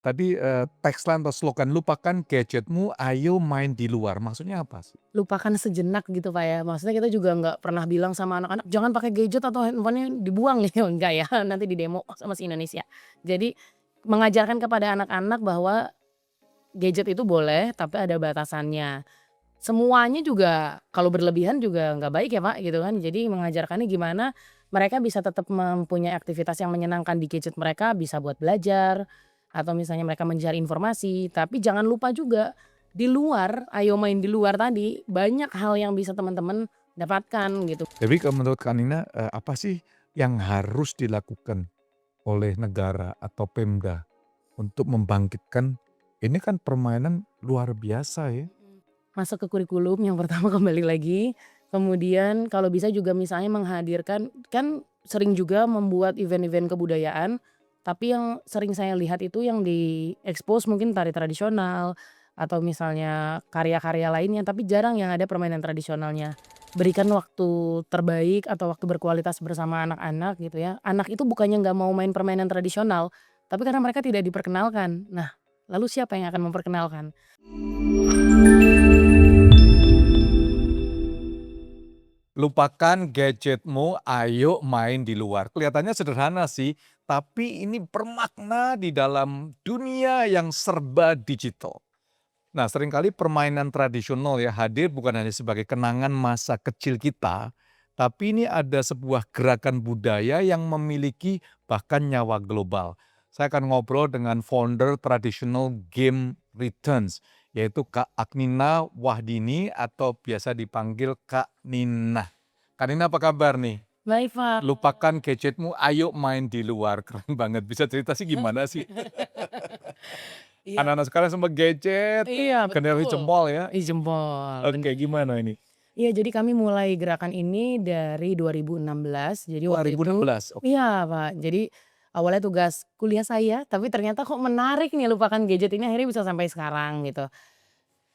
Tadi, tagline atau slogan, "Lupakan gadgetmu, ayo main di luar." Maksudnya apa sih? Lupakan sejenak gitu, Pak, ya. Maksudnya kita juga nggak pernah bilang sama anak-anak, "Jangan pakai gadget atau handphone-nya dibuang," gitu, enggak ya, nanti didemo sama se-Indonesia. Jadi, mengajarkan kepada anak-anak bahwa gadget itu boleh, tapi ada batasannya. Semuanya juga kalau berlebihan juga nggak baik ya, Pak, gitu kan. Jadi mengajarkannya gimana mereka bisa tetap mempunyai aktivitas yang menyenangkan di gadget mereka, bisa buat belajar, atau misalnya mereka mencari informasi, tapi jangan lupa juga di luar, ayo main di luar tadi, banyak hal yang bisa teman-teman dapatkan gitu. Jadi kalau menurut Kak Nina, apa sih yang harus dilakukan oleh negara atau Pemda untuk membangkitkan ini kan permainan luar biasa ya. Masuk ke kurikulum yang pertama kembali lagi, kemudian kalau bisa juga misalnya menghadirkan kan sering juga membuat event-event kebudayaan, tapi yang sering saya lihat itu yang di-expose mungkin tari tradisional, atau misalnya karya-karya lainnya, tapi jarang yang ada permainan tradisionalnya. Berikan waktu terbaik atau waktu berkualitas bersama anak-anak gitu ya. Anak itu bukannya nggak mau main permainan tradisional, tapi karena mereka tidak diperkenalkan. Nah, lalu siapa yang akan memperkenalkan? Lupakan gadgetmu, ayo main di luar. Kelihatannya sederhana sih, tapi ini bermakna di dalam dunia yang serba digital. Nah, seringkali permainan tradisional ya hadir bukan hanya sebagai kenangan masa kecil kita, tapi ini ada sebuah gerakan budaya yang memiliki bahkan nyawa global. Saya akan ngobrol dengan founder Traditional Game Returns, yaitu Kak Agnina Wahdini atau biasa dipanggil Kak Nina. Kak Nina apa kabar nih? Baik, Pak. Lupakan gadgetmu, ayo main di luar. Keren banget. Bisa cerita sih gimana sih? Iya. Anak-anak sekarang semua gadget, Iya, kendari betul. jempol ya. Jempol, Oke, bener. gimana ini? Iya, jadi kami mulai gerakan ini dari 2016. Jadi waktu itu 2016, oke. iya, Pak. Jadi awalnya tugas kuliah saya, tapi ternyata kok menarik nih lupakan gadget ini akhirnya bisa sampai sekarang gitu.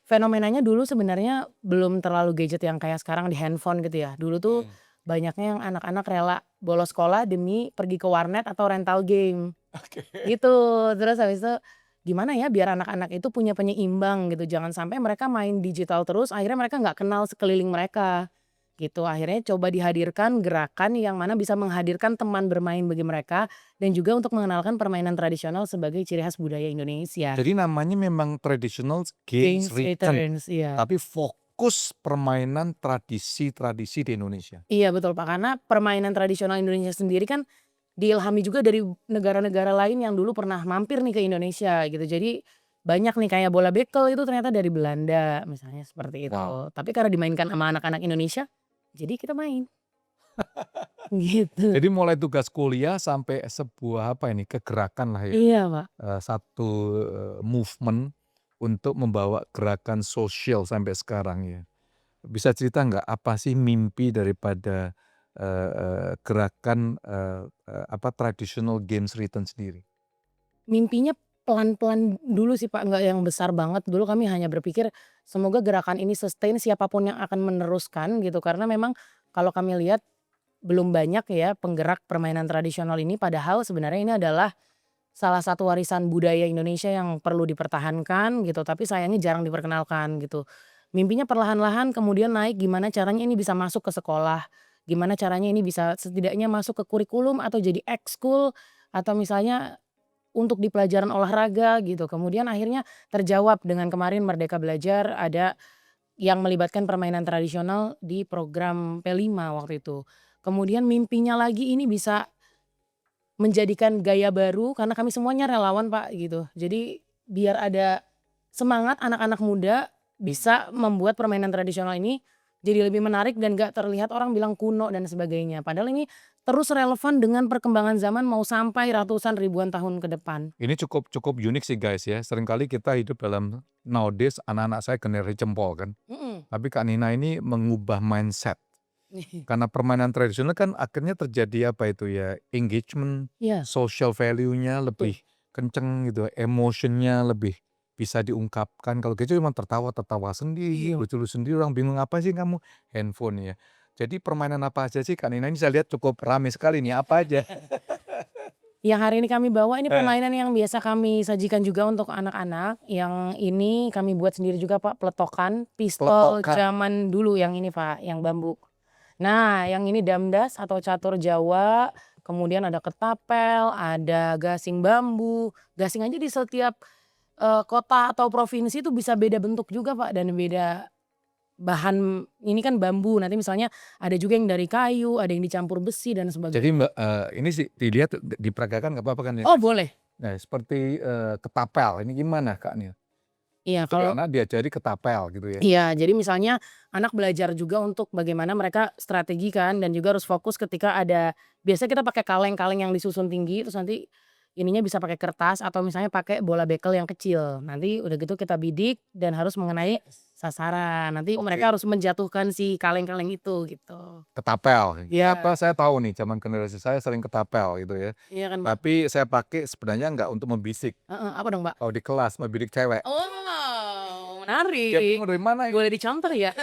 Fenomenanya dulu sebenarnya belum terlalu gadget yang kayak sekarang di handphone gitu ya. Dulu tuh Mhm. banyaknya yang anak-anak rela bolos sekolah demi pergi ke warnet atau rental game. Oke. Gitu, terus habis itu, gimana ya biar anak-anak itu punya penyeimbang gitu, jangan sampai mereka main digital terus akhirnya mereka nggak kenal sekeliling mereka, gitu. Akhirnya coba dihadirkan gerakan yang mana bisa menghadirkan teman bermain bagi mereka, dan juga untuk mengenalkan permainan tradisional sebagai ciri khas budaya Indonesia. Jadi namanya memang Traditional Games Games Return, Returns, iya. tapi fokus permainan tradisi-tradisi di Indonesia. Iya betul, Pak, karena permainan tradisional Indonesia sendiri kan diilhami juga dari negara-negara lain yang dulu pernah mampir nih ke Indonesia gitu. Jadi banyak nih kayak bola bekel itu ternyata dari Belanda misalnya seperti Wow. itu. Tapi karena dimainkan sama anak-anak Indonesia, jadi kita main, gitu. Jadi mulai tugas kuliah sampai sebuah apa ini, kegerakan lah ya, Iya, Pak. satu, movement untuk membawa gerakan sosial sampai sekarang ya. Bisa cerita nggak apa sih mimpi daripada, gerakan, apa, Traditional Games Return sendiri? Mimpinya pelan-pelan dulu sih, Pak, nggak yang besar banget. Dulu kami hanya berpikir semoga gerakan ini sustain siapapun yang akan meneruskan gitu. Karena memang kalau kami lihat belum banyak ya penggerak permainan tradisional ini, padahal sebenarnya ini adalah salah satu warisan budaya Indonesia yang perlu dipertahankan gitu, tapi sayangnya jarang diperkenalkan gitu. Mimpinya perlahan-lahan kemudian naik gimana caranya ini bisa masuk ke sekolah, gimana caranya ini bisa setidaknya masuk ke kurikulum atau jadi ekskul, atau misalnya untuk di pelajaran olahraga gitu. Kemudian akhirnya terjawab dengan kemarin Merdeka Belajar ada yang melibatkan permainan tradisional di program P5 waktu itu. Kemudian mimpinya lagi ini bisa menjadikan gaya baru karena kami semuanya relawan, Pak, gitu. Jadi biar ada semangat anak-anak muda bisa membuat permainan tradisional ini jadi lebih menarik dan gak terlihat orang bilang kuno dan sebagainya. Padahal ini terus relevan dengan perkembangan zaman mau sampai ratusan ribuan tahun ke depan. Ini cukup cukup unik sih guys ya, seringkali kita hidup dalam nowadays anak-anak saya kendari jempol kan, Mhm. tapi Kak Nina ini mengubah mindset. Karena permainan tradisional kan akhirnya terjadi apa itu ya, engagement, Iya, social value-nya betul. lebih kenceng gitu, emotion-nya lebih bisa diungkapkan. Kalau gitu cuma tertawa-tertawa sendiri, Iya. lucu-lucu sendiri, orang bingung, "Apa sih kamu?" Handphone ya. Jadi permainan apa aja sih Kak Nina ini saya lihat cukup ramai sekali nih, apa aja? Yang hari ini kami bawa ini Eh, permainan yang biasa kami sajikan juga untuk anak-anak. Yang ini kami buat sendiri juga Pak, peletokan pistol Peletokan. zaman dulu yang ini Pak, yang bambu. Nah, yang ini damdas atau catur Jawa, kemudian ada ketapel, ada gasing bambu. Gasing aja di setiap, kota atau provinsi itu bisa beda bentuk juga Pak, dan beda bahan. Ini kan bambu, nanti misalnya ada juga yang dari kayu, ada yang dicampur besi dan Jadi sebagainya. Mbak, ini sih dilihat diperagakan nggak apa-apa kan ya? Oh boleh. Nah seperti, ketapel ini gimana Kak nih? Iya Untuk kalau anak diajari ketapel gitu ya? Iya, jadi misalnya anak belajar juga untuk bagaimana mereka strategi kan dan juga harus fokus ketika ada biasanya kita pakai kaleng-kaleng yang disusun tinggi terus nanti ininya bisa pakai kertas atau misalnya pakai bola bekel yang kecil. Nanti udah gitu kita bidik dan harus mengenai sasaran. Nanti Oke. mereka harus menjatuhkan si kaleng-kaleng itu gitu. Ketapel, Iya. apa saya tahu nih zaman generasi saya sering ketapel gitu ya. Iya kan, Mbak? Tapi saya pakai sebenarnya nggak untuk membisik, Heeh, apa dong, Mbak? kalau di kelas membidik cewek. Oh, Dia menarik. bingung dari mana ini? Boleh dicontoh ya?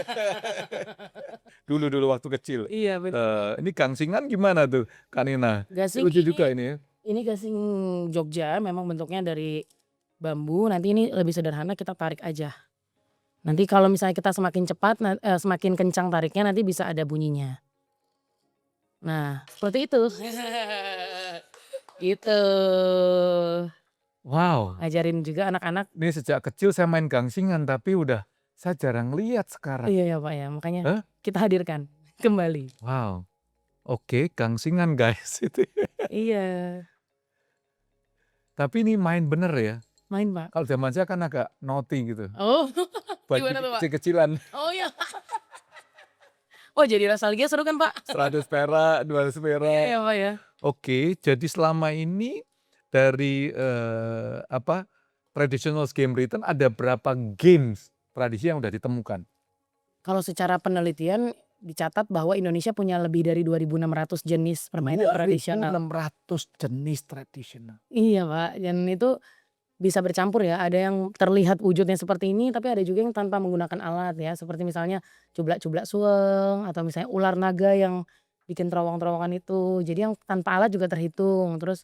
Dulu waktu kecil. Iya bener. Ini gangsingan gimana tuh Kak Nina? Gasing Lucu juga ini ya. ini gasing Jogja memang bentuknya dari bambu, nanti ini lebih sederhana kita tarik aja. Nanti kalau misalnya kita semakin cepat semakin kencang tariknya nanti bisa ada bunyinya. Nah, seperti itu. Gitu. Wow, Ngajarin juga anak-anak. ini sejak kecil saya main gangsingan tapi saya jarang lihat sekarang. Iya ya, Pak, ya, makanya Hah? kita hadirkan kembali. Wow, oke gangsingan guys itu ya. Iya, Tapi ini main bener ya. main, Pak. Kalau zaman saya kan agak naughty gitu, Oh, buat gimana tuh, Pak? kecil-kecilan. Oh ya. Oh jadi nostalgia seru kan, Pak? 100 perak, 200 Iya perak. ya, Pak, ya. Oke, jadi selama ini dari, traditional game return ada berapa games tradisi yang udah ditemukan? Kalau secara penelitian dicatat bahwa Indonesia punya lebih dari 2.600 jenis permainan tradisional. 2.600 jenis tradisional. Iya, Pak, dan itu bisa bercampur ya, ada yang terlihat wujudnya seperti ini, tapi ada juga yang tanpa menggunakan alat ya, seperti misalnya cublak-cublak suweng atau misalnya ular naga yang bikin terowong-terowongan itu. Jadi yang tanpa alat juga terhitung, terus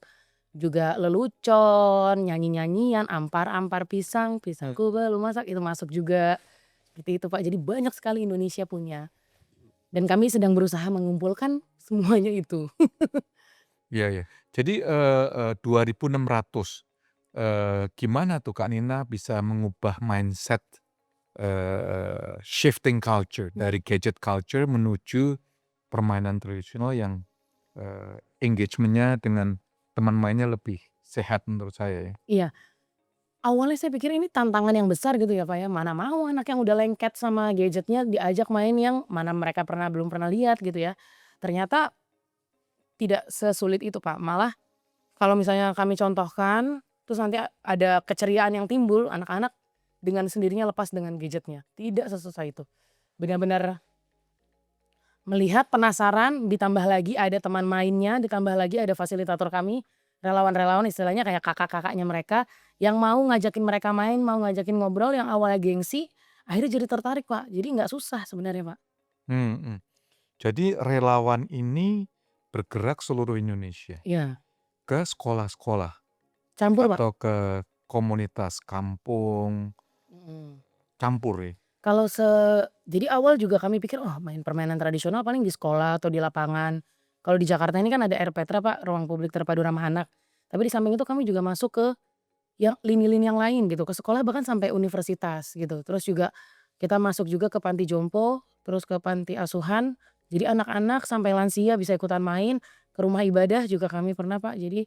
juga lelucon, nyanyi-nyanyian, ampar-ampar pisang, pisangku belum masak, itu masuk juga. Seperti itu, Pak, jadi banyak sekali Indonesia punya, dan kami sedang berusaha mengumpulkan semuanya itu. Iya ya. Jadi, 2.600, gimana tuh Kak Nina bisa mengubah mindset, shifting culture dari gadget culture menuju permainan tradisional yang, engagement-nya dengan teman mainnya lebih sehat menurut saya ya. Iya. Awalnya saya pikir ini tantangan yang besar gitu ya, Pak, ya, mana mau anak yang udah lengket sama gadgetnya diajak main yang mana mereka belum pernah lihat gitu ya. Ternyata tidak sesulit itu, Pak, malah kalau misalnya kami contohkan, terus nanti ada keceriaan yang timbul, anak-anak dengan sendirinya lepas dengan gadgetnya, tidak sesusah itu. Benar-benar melihat, penasaran, ditambah lagi ada teman mainnya, ditambah lagi ada fasilitator kami, relawan-relawan istilahnya kayak kakak-kakaknya mereka, yang mau ngajakin mereka main, mau ngajakin ngobrol, yang awalnya gengsi, akhirnya jadi tertarik, Pak. Jadi nggak susah sebenarnya, Pak. Mhm. Jadi relawan ini bergerak seluruh Indonesia, Iya, ke sekolah-sekolah campur, Pak. atau ke komunitas kampung, Mhm. campur ya? Kalau jadi awal juga kami pikir, "Oh main permainan tradisional paling di sekolah atau di lapangan." Kalau di Jakarta ini kan ada RPTRA, Pak, Ruang Publik Terpadu Ramah Anak. Tapi di samping itu kami juga masuk ke yang lini-lini yang lain gitu, ke sekolah bahkan sampai universitas gitu. Terus juga kita masuk juga ke panti jompo, terus ke panti asuhan. Jadi anak-anak sampai lansia bisa ikutan main, ke rumah ibadah juga kami pernah, Pak. Jadi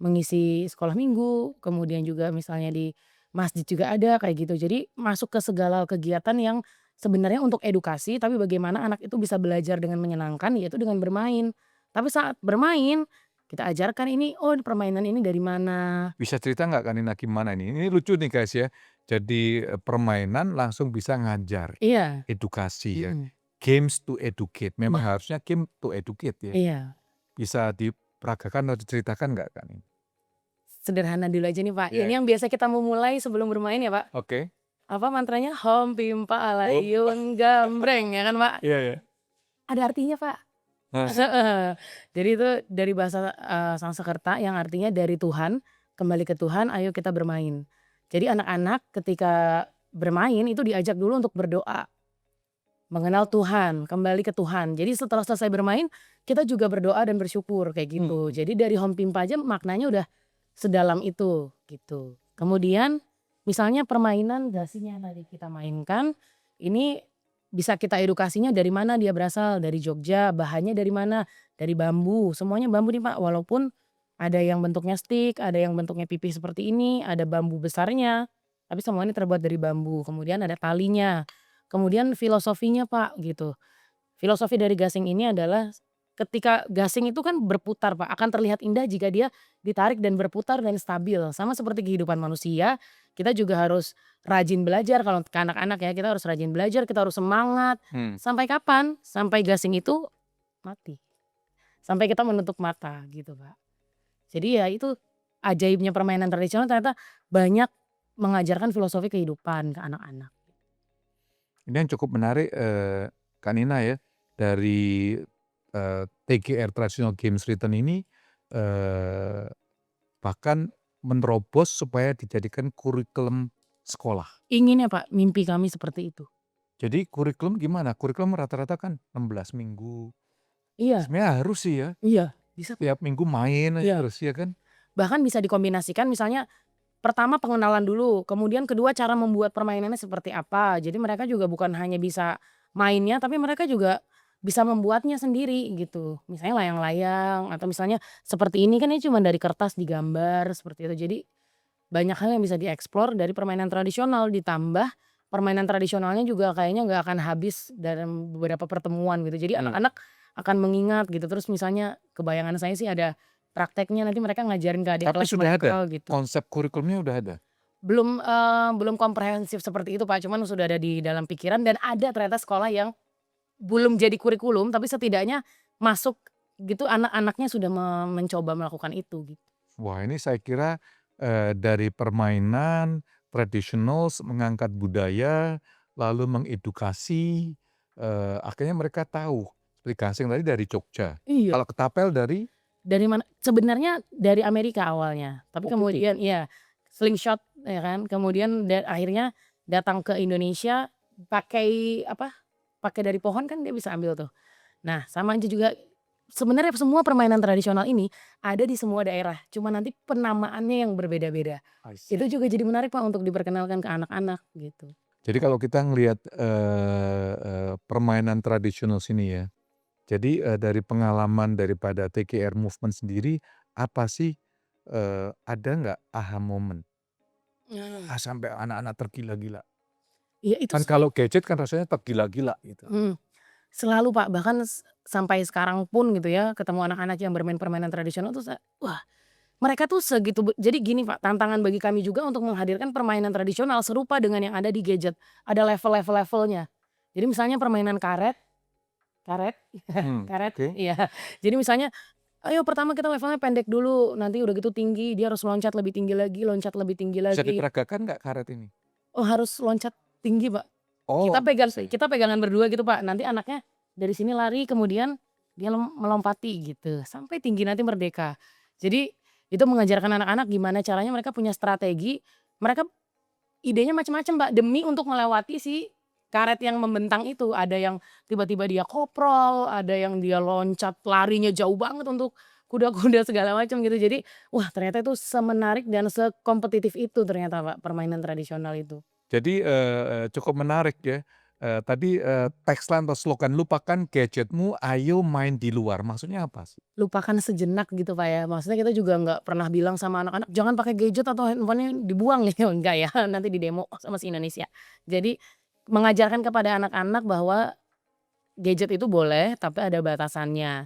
mengisi sekolah minggu, kemudian juga misalnya di masjid juga ada kayak gitu. Jadi masuk ke segala kegiatan yang sebenarnya untuk edukasi, tapi bagaimana anak itu bisa belajar dengan menyenangkan, yaitu dengan bermain. Tapi saat bermain, kita ajarkan ini, "Oh permainan ini dari mana?" Bisa cerita nggak Kak Nina gimana ini? Ini lucu nih guys ya. Jadi, permainan langsung bisa ngajar, Iya, edukasi ya. mhm, Games to educate, memang iya harusnya game to educate ya. iya. Bisa diperagakan atau diceritakan nggak Kak Nina? Sederhana dulu aja nih, Pak. Ini Iya. yang biasa kita memulai sebelum bermain ya, Pak. Oke. Apa mantranya? Hom pimpa Oh. alayun gambreng ya kan, Pak. Iya ya. Ada artinya, Pak. Hah, Heeh. Jadi itu dari bahasa, Sanskerta yang artinya dari Tuhan, kembali ke Tuhan, ayo kita bermain. Jadi anak-anak ketika bermain itu diajak dulu untuk berdoa, mengenal Tuhan, kembali ke Tuhan. Jadi setelah selesai bermain, kita juga berdoa dan bersyukur kayak gitu. mhm, Jadi dari home pimpa aja maknanya udah sedalam itu, gitu. Kemudian misalnya permainan gasing yang tadi kita mainkan, ini bisa kita edukasinya dari mana dia berasal, dari Jogja, bahannya dari mana, dari bambu, semuanya bambu nih Pak, walaupun ada yang bentuknya stik, ada yang bentuknya pipih seperti ini, ada bambu besarnya, tapi semuanya terbuat dari bambu, kemudian ada talinya, kemudian filosofinya Pak, gitu. Filosofi dari gasing ini adalah ketika gasing itu kan berputar Pak, akan terlihat indah jika dia ditarik dan berputar dan stabil. Sama seperti kehidupan manusia, kita juga harus rajin belajar kalau ke anak-anak ya, kita harus rajin belajar, kita harus semangat. mmm. Sampai kapan? Sampai gasing itu mati, sampai kita menutup mata gitu Pak. Jadi ya itu ajaibnya permainan tradisional ternyata banyak mengajarkan filosofi kehidupan ke anak-anak. Ini yang cukup menarik, Kak Nina ya, dari, TGR Traditional Games Return ini, eee, bahkan menerobos supaya dijadikan kurikulum sekolah. Inginnya Pak, mimpi kami seperti itu. Jadi kurikulum gimana? Kurikulum rata-rata kan 16 minggu. Iya Sebenarnya harus sih ya, iya, bisa Pak. tiap minggu main aja Iya. terus ya kan? Bahkan bisa dikombinasikan misalnya, pertama pengenalan dulu, kemudian kedua cara membuat permainannya seperti apa. Jadi mereka juga bukan hanya bisa mainnya, tapi mereka juga bisa membuatnya sendiri gitu. Misalnya layang-layang atau misalnya seperti ini kan ini cuma dari kertas digambar seperti itu. Jadi banyak hal yang bisa dieksplor dari permainan tradisional, ditambah permainan tradisionalnya juga kayaknya nggak akan habis dalam beberapa pertemuan gitu. Jadi Mmm. anak-anak akan mengingat gitu, terus misalnya kebayangan saya sih ada prakteknya nanti mereka ngajarin ke adik Tapi kelas sudah ada? mereka gitu. Konsep kurikulumnya udah ada? Belum komprehensif seperti itu Pak, cuman sudah ada di dalam pikiran dan ada ternyata sekolah yang belum jadi kurikulum, tapi setidaknya masuk gitu anak-anaknya sudah mencoba melakukan itu gitu. Wah ini saya kira, dari permainan tradisional mengangkat budaya, lalu mengedukasi, akhirnya mereka tahu. Seperti gasing tadi dari Jogja, Iya. kalau ketapel dari Dari mana sebenarnya dari Amerika awalnya, tapi oh gitu? kemudian iya, slingshot ya kan, kemudian akhirnya datang ke Indonesia pakai apa, pakai dari pohon kan dia bisa ambil tuh. Nah sama aja juga sebenarnya semua permainan tradisional ini ada di semua daerah, cuma nanti penamaannya yang berbeda-beda. I see. Itu juga jadi menarik Pak untuk diperkenalkan ke anak-anak gitu. Jadi kalau kita ngelihat, permainan tradisional sini ya, jadi, dari pengalaman daripada TKR Movement sendiri, apa sih, ada nggak aha moment? Nah, Ah, sampai anak-anak tergila-gila. iya itu Kan kalau gadget kan rasanya tergila-gila gitu. mhm. Selalu Pak, bahkan sampai sekarang pun gitu ya, ketemu anak-anak yang bermain permainan tradisional tuh wah mereka tuh segitu jadi gini Pak, tantangan bagi kami juga untuk menghadirkan permainan tradisional serupa dengan yang ada di gadget. Ada level-levelnya. Jadi misalnya permainan karet karet karet Oke. iya. Jadi misalnya, ayo pertama kita levelnya pendek dulu, nanti udah gitu tinggi, dia harus loncat lebih tinggi lagi loncat lebih tinggi Bisa lagi. diperagakan nggak karet ini? Oh harus loncat tinggi Pak. Oh, I see. Kita pegangan berdua gitu Pak, nanti anaknya dari sini lari kemudian dia melompati gitu, sampai tinggi nanti merdeka. Jadi itu mengajarkan anak-anak gimana caranya mereka punya strategi, mereka idenya macam-macam Mbak, demi untuk melewati si karet yang membentang itu. Ada yang tiba-tiba dia koprol, ada yang dia loncat larinya jauh banget untuk kuda-kuda segala macam gitu. Jadi, wah ternyata itu semenarik dan sekompetitif itu ternyata Pak, permainan tradisional itu. Jadi, cukup menarik ya, tadi, tagline atau slogan, "Lupakan gadgetmu, ayo main di luar." Maksudnya apa sih? Lupakan sejenak gitu Pak ya, maksudnya kita juga nggak pernah bilang sama anak-anak, "Jangan pakai gadget atau handphone-nya dibuang," gitu, enggak ya, nanti didemo sama si Indonesia. Jadi, mengajarkan kepada anak-anak bahwa gadget itu boleh, tapi ada batasannya.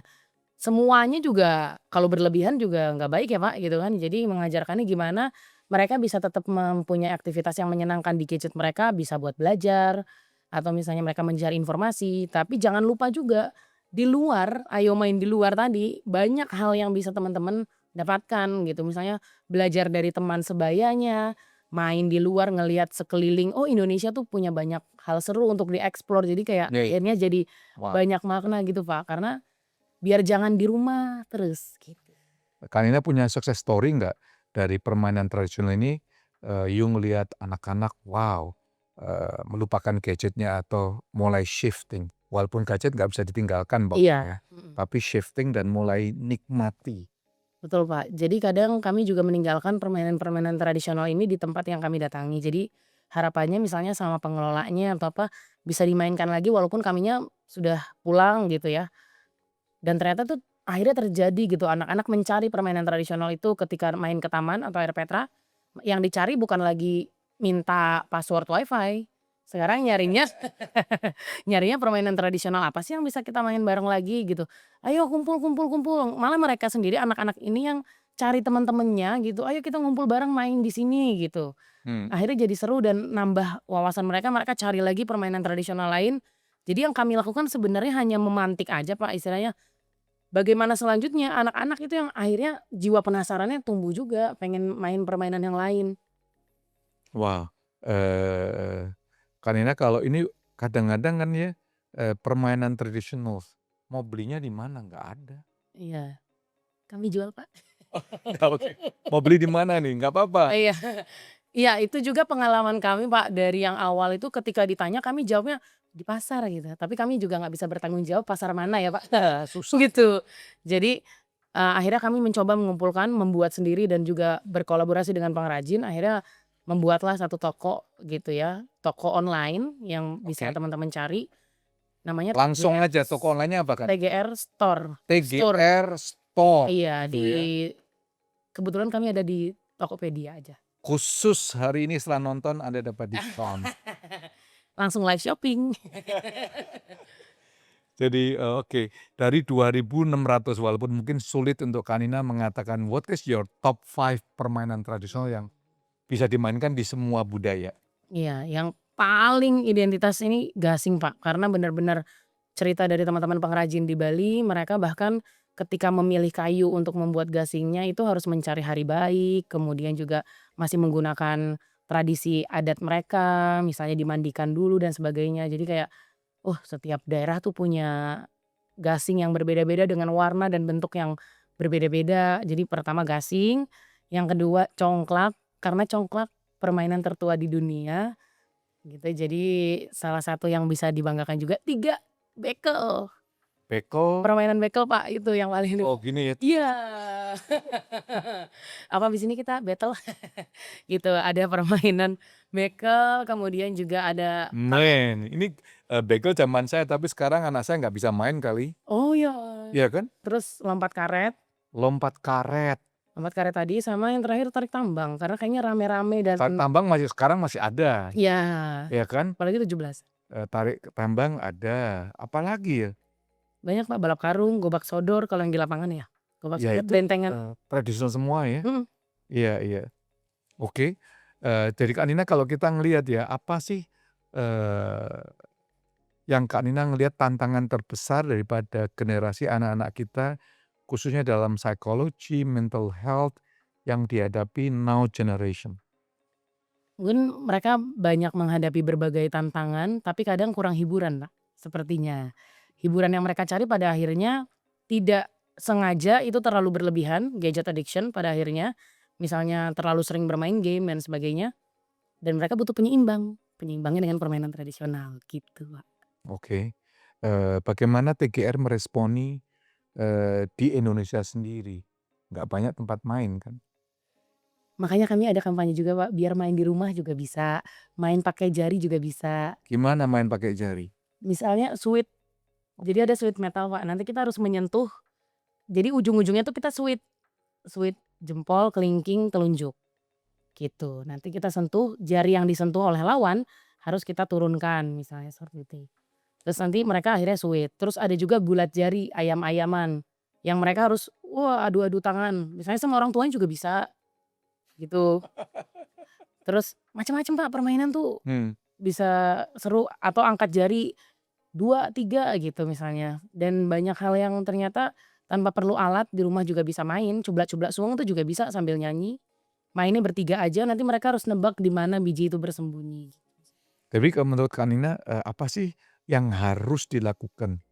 Semuanya juga kalau berlebihan juga nggak baik ya Pak, gitu kan. Jadi mengajarkannya gimana mereka bisa tetap mempunyai aktivitas yang menyenangkan di gadget mereka, bisa buat belajar, atau misalnya mereka mencari informasi. Tapi jangan lupa juga, di luar, ayo main di luar tadi, banyak hal yang bisa teman-teman dapatkan gitu. Misalnya belajar dari teman sebayanya, main di luar ngelihat sekeliling, oh Indonesia tuh punya banyak hal seru untuk dieksplor. Jadi kayak Nih, akhirnya jadi wah, banyak makna gitu Pak, karena biar jangan di rumah terus gitu. Kak Nina punya success story nggak dari permainan tradisional ini, you ngelihat anak-anak, wow, melupakan gadgetnya atau mulai shifting, walaupun gadget nggak bisa ditinggalkan Iya, ya, tapi shifting dan mulai nikmati. betul Pak. Jadi kadang kami juga meninggalkan permainan-permainan tradisional ini di tempat yang kami datangi. Jadi harapannya misalnya sama pengelolanya atau apa, bisa dimainkan lagi walaupun kaminya sudah pulang gitu ya. Dan ternyata tuh akhirnya terjadi gitu, anak-anak mencari permainan tradisional itu ketika main ke taman atau air petra, yang dicari bukan lagi minta password WiFi, sekarang nyarinya nyarinya permainan tradisional apa sih yang bisa kita main bareng lagi gitu. "Ayo kumpul kumpul kumpul," malah mereka sendiri anak-anak ini yang cari teman-temannya gitu, "Ayo kita ngumpul bareng main di sini," gitu. Hmm. Akhirnya jadi seru dan nambah wawasan mereka, mereka cari lagi permainan tradisional lain. Jadi yang kami lakukan sebenarnya hanya memantik aja Pak, istilahnya bagaimana selanjutnya anak-anak itu yang akhirnya jiwa penasarannya tumbuh juga, pengen main permainan yang lain. Wah, Kak Nina kalau ini kadang-kadang kan ya, permainan tradisional, mau belinya di mana? Nggak ada. Iya, kami jual Pak. Nggak oke. Mau beli di mana nih? Nggak apa-apa. Iya. Iya, itu juga pengalaman kami Pak, dari yang awal itu ketika ditanya kami jawabnya, "Di pasar," gitu. Tapi kami juga nggak bisa bertanggung jawab pasar mana ya Pak, susah gitu. Jadi, akhirnya kami mencoba mengumpulkan, membuat sendiri dan juga berkolaborasi dengan pengrajin, akhirnya membuatlah satu toko gitu ya, toko online yang bisa Oke. teman-teman cari, namanya Langsung aja toko online-nya apa, Kak? TGR Store. Store, TGR Store iya, gitu ya. kebetulan kami ada di Tokopedia aja. Khusus hari ini setelah nonton Anda dapat diskon. Langsung live shopping. Jadi, oke, dari 2.600 walaupun mungkin sulit untuk Kanina mengatakan what is your top 5 permainan tradisional yang bisa dimainkan di semua budaya? Iya, yang paling identitas ini gasing, Pak, karena benar-benar cerita dari teman-teman pengrajin di Bali, mereka bahkan ketika memilih kayu untuk membuat gasingnya itu harus mencari hari baik, kemudian juga masih menggunakan tradisi adat mereka, misalnya dimandikan dulu dan sebagainya. Jadi kayak, setiap daerah tuh punya gasing yang berbeda-beda dengan warna dan bentuk yang berbeda-beda. Jadi pertama gasing, yang kedua congklak, karena congklak permainan tertua di dunia gitu. Jadi salah satu yang bisa dibanggakan juga. 3 bekel, Beko, permainan bekel Pak, itu yang paling oh gini ya, iya. Apa abis ini kita battle? Gitu, ada permainan bekel, kemudian juga ada men, ini, begal zaman saya tapi sekarang anak saya nggak bisa main kali, oh ya, iya kan? terus Lompat karet, lompat karet tadi sama yang terakhir tarik tambang, karena kayaknya rame-rame dan tarik tambang sekarang masih ada, iya, ya kan? apalagi 17. Tarik tambang ada, apalagi ya? Banyak Pak, balap karung, gobak sodor kalau yang di lapangan ya. Gobak Ya sodor, itu, bentengan, tradisional semua ya? mhm. Iya iya. Oke, jadi Kak Nina kalau kita ngelihat ya, apa sih, eee, yang Kak Nina ngelihat tantangan terbesar daripada generasi anak-anak kita, khususnya dalam psikologi, mental health, yang dihadapi now generation? Mungkin mereka banyak menghadapi berbagai tantangan, tapi kadang kurang hiburan Pak, sepertinya. Hiburan yang mereka cari pada akhirnya tidak sengaja itu terlalu berlebihan, gadget addiction pada akhirnya. Misalnya terlalu sering bermain game dan sebagainya, dan mereka butuh penyeimbang, penyeimbangnya dengan permainan tradisional gitu Pak. Oke, bagaimana TGR meresponi, di Indonesia sendiri? Nggak banyak tempat main kan? Makanya kami ada kampanye juga Pak, biar main di rumah juga bisa, main pakai jari juga bisa. Gimana main pakai jari? Misalnya sweet, jadi ada sweet metal Pak, nanti kita harus menyentuh, jadi ujung-ujungnya tuh kita sweet, sweet jempol, kelingking, telunjuk, gitu. Nanti kita sentuh, jari yang disentuh oleh lawan harus kita turunkan misalnya seperti itu. Terus nanti mereka akhirnya sweet. Terus ada juga bulat jari, ayam-ayaman, yang mereka harus, adu-adu tangan, misalnya sama orang tuanya juga bisa, gitu. Terus macam-macam Pak permainan tuh Hmm. bisa seru atau angkat jari 2 3 gitu misalnya, dan banyak hal yang ternyata tanpa perlu alat di rumah juga bisa main, cublak-cublak suung tuh juga bisa sambil nyanyi, mainnya bertiga aja nanti mereka harus nebak di mana biji itu bersembunyi. Tapi kalau menurut Kak Nina, apa sih yang harus dilakukan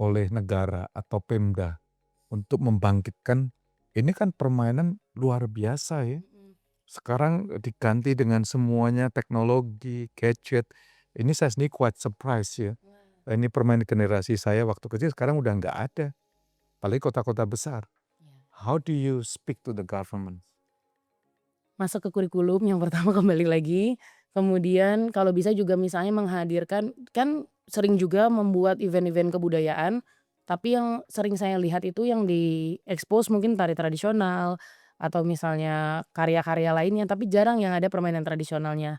oleh negara atau Pemda untuk membangkitkan ini kan permainan luar biasa ya. Mhm. Sekarang diganti dengan semuanya teknologi, gadget. Ini saya sendiri quite surprise ya. Wah, Ini permainan generasi saya waktu kecil sekarang udah nggak ada. Apalagi kota-kota besar. iya. How do you speak to the government? Masuk ke kurikulum yang pertama kembali lagi, kemudian kalau bisa juga misalnya menghadirkan kan sering juga membuat event-event kebudayaan, tapi yang sering saya lihat itu yang di-expose mungkin tari tradisional, atau misalnya karya-karya lainnya, tapi jarang yang ada permainan tradisionalnya.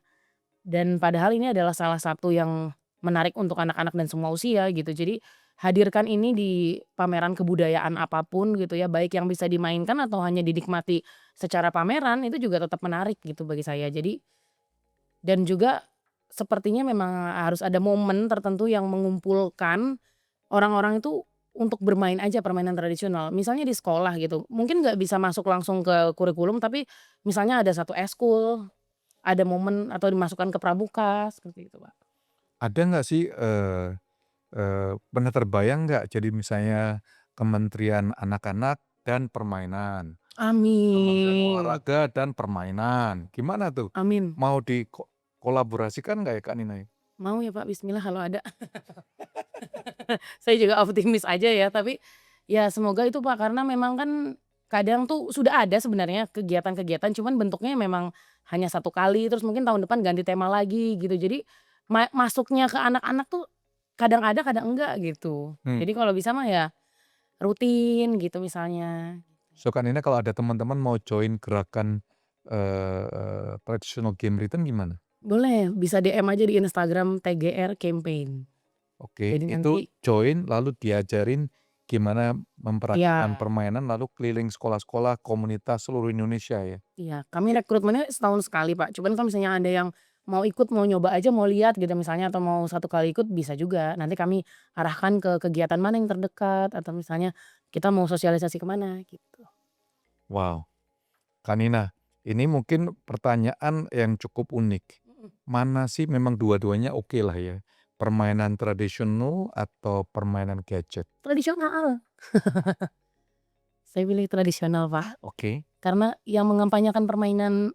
Dan padahal ini adalah salah satu yang menarik untuk anak-anak dan semua usia gitu. Jadi hadirkan ini di pameran kebudayaan apapun gitu ya, baik yang bisa dimainkan atau hanya dinikmati secara pameran, itu juga tetap menarik gitu bagi saya. Jadi dan juga sepertinya memang harus ada momen tertentu yang mengumpulkan orang-orang itu untuk bermain aja permainan tradisional. Misalnya di sekolah gitu, mungkin nggak bisa masuk langsung ke kurikulum, tapi misalnya ada satu eskul, ada momen atau dimasukkan ke pramuka, seperti itu, Pak. Ada nggak sih, pernah terbayang nggak jadi misalnya Kementerian Anak-anak dan Permainan, Kementerian Amin. Olahraga dan Permainan, gimana tuh? Amin. Mau dikolaborasikan nggak ya Kak Nina? Mau ya, Pak, bismillah kalau ada. Saya juga optimis aja ya, tapi ya semoga itu, Pak, karena memang kan kadang tuh sudah ada sebenarnya kegiatan-kegiatan, cuman bentuknya memang hanya satu kali, terus mungkin tahun depan ganti tema lagi gitu. Jadi masuknya ke anak-anak tuh kadang ada, kadang enggak gitu. Hmm. Jadi kalau bisa mah ya rutin gitu misalnya. So Kak Nina kalau ada teman-teman mau join gerakan, traditional game return gimana? Boleh, bisa DM aja di Instagram TGR Campaign. Oke, Jadi itu nanti join lalu diajarin gimana mempraktikkan iya. permainan lalu keliling sekolah-sekolah komunitas seluruh Indonesia ya? Iya, kami rekrutmennya setahun sekali, Pak. Cuman kalau misalnya ada yang mau ikut, mau nyoba aja, mau lihat gitu misalnya atau mau satu kali ikut bisa juga. Nanti kami arahkan ke kegiatan mana yang terdekat atau misalnya kita mau sosialisasi ke mana gitu. Wow, Kak Nina, ini mungkin pertanyaan yang cukup unik. Mhm. Mana sih memang dua-duanya oke lah ya, permainan tradisional atau permainan gadget? Tradisional, saya pilih tradisional, Pak. Oke, Karena yang mengampanyakan permainan,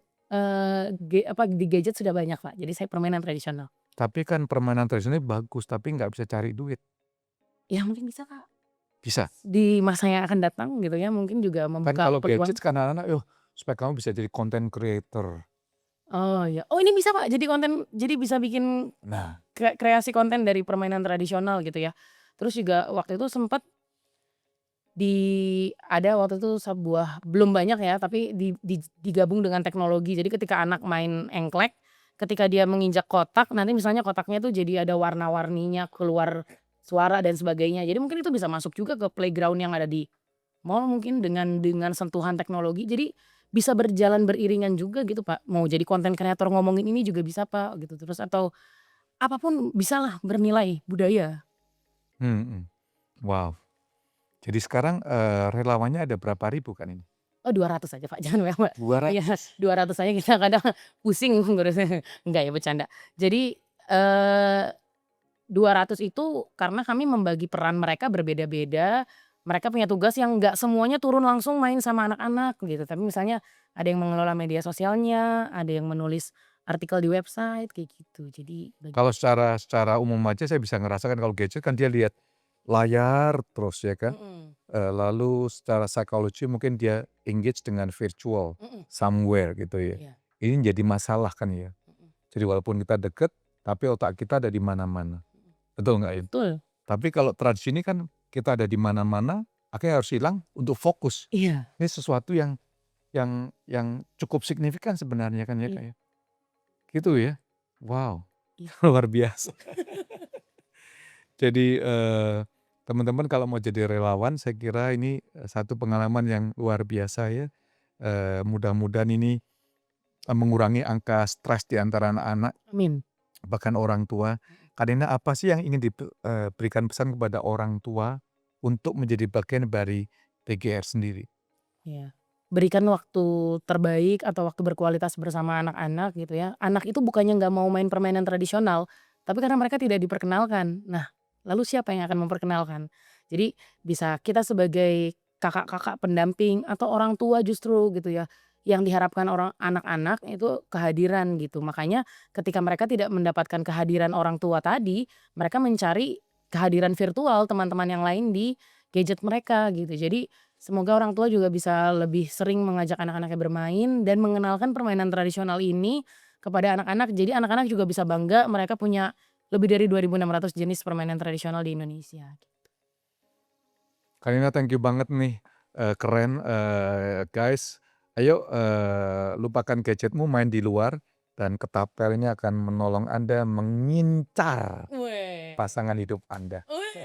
di gadget sudah banyak, Pak. Jadi saya permainan tradisional. tapi kan permainan tradisional bagus tapi nggak bisa cari duit, Ya mungkin bisa, Kak, bisa? di masa yang akan datang gitu ya, mungkin juga Kan membuka kalau gadget peluang. kan anak-anak, supaya kamu bisa jadi content creator. Oh ya, oh ini bisa, Pak, jadi konten jadi bisa bikin Nah, kreasi konten dari permainan tradisional gitu ya. Terus juga waktu itu sempet ada waktu itu sebuah belum banyak ya, tapi digabung dengan teknologi. Jadi ketika anak main engklek, ketika dia menginjak kotak, nanti misalnya kotaknya tuh jadi ada warna-warninya, keluar suara dan sebagainya. Jadi mungkin itu bisa masuk juga ke playground yang ada di mall mungkin dengan sentuhan teknologi. Jadi bisa berjalan beriringan juga gitu, Pak. Mau jadi konten kreator ngomongin ini juga bisa, Pak, gitu. Terus atau apapun bisalah bernilai budaya. mhm, wow. Jadi sekarang, relawannya ada berapa ribu kan ini? Oh 200 aja, Pak, jangan banyak, Mbak. Iya 200? 200 aja kita kadang pusing ngurusnya, enggak ya bercanda. Jadi, eee, 200 itu karena kami membagi peran mereka berbeda-beda, mereka punya tugas yang nggak semuanya turun langsung main sama anak-anak gitu, tapi misalnya ada yang mengelola media sosialnya, ada yang menulis artikel di website kayak gitu. Jadi Kalau secara secara umum aja saya bisa ngerasakan kalau gadget kan dia lihat layar terus ya kan, mhm, lalu secara psikologi mungkin dia engage dengan virtual, mhm, somewhere gitu ya. iya, Ini jadi masalah kan ya. mhm, Jadi walaupun kita deket, tapi otak kita ada di mana-mana. mhm. Betul nggak ya? Betul, Tapi kalau tradisi ini kan kita ada di mana-mana, akhirnya harus hilang untuk fokus. iya, Ini sesuatu yang cukup signifikan sebenarnya kan ya, iya, Kak, ya? Gitu ya? Wow, iya, luar biasa. Jadi, teman-teman kalau mau jadi relawan saya kira ini, satu pengalaman yang luar biasa ya, mudah-mudahan ini, mengurangi angka stres di antara anak-anak, amin, bahkan orang tua. mhm, Karena apa sih yang ingin berikan pesan kepada orang tua untuk menjadi bagian dari TGR sendiri? iya. Berikan waktu terbaik atau waktu berkualitas bersama anak-anak gitu ya. Anak itu bukannya nggak mau main permainan tradisional, tapi karena mereka tidak diperkenalkan. Nah, lalu siapa yang akan memperkenalkan? Jadi bisa kita sebagai kakak-kakak pendamping atau orang tua justru gitu ya, yang diharapkan orang anak-anak itu kehadiran gitu. Makanya ketika mereka tidak mendapatkan kehadiran orang tua tadi, mereka mencari kehadiran virtual teman-teman yang lain di gadget mereka gitu. Jadi semoga orang tua juga bisa lebih sering mengajak anak-anaknya bermain dan mengenalkan permainan tradisional ini kepada anak-anak. Jadi anak-anak juga bisa bangga mereka punya lebih dari 2.600 jenis permainan tradisional di Indonesia. Karina thank you banget nih, keren, guys. Ayo, lupakan gadgetmu, main di luar dan ketapel ini akan menolong Anda mengincar Weh. pasangan hidup Anda. Weh.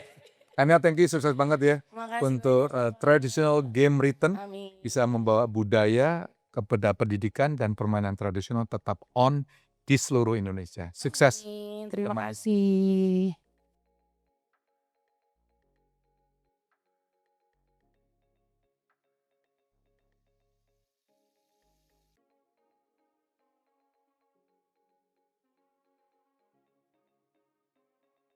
Karina thank you, sukses banget ya Makasih untuk, banyak. traditional game written, Amin. bisa membawa budaya, kepada pendidikan dan permainan tradisional tetap on di seluruh Indonesia. Sukses. Amin. Terima kasih.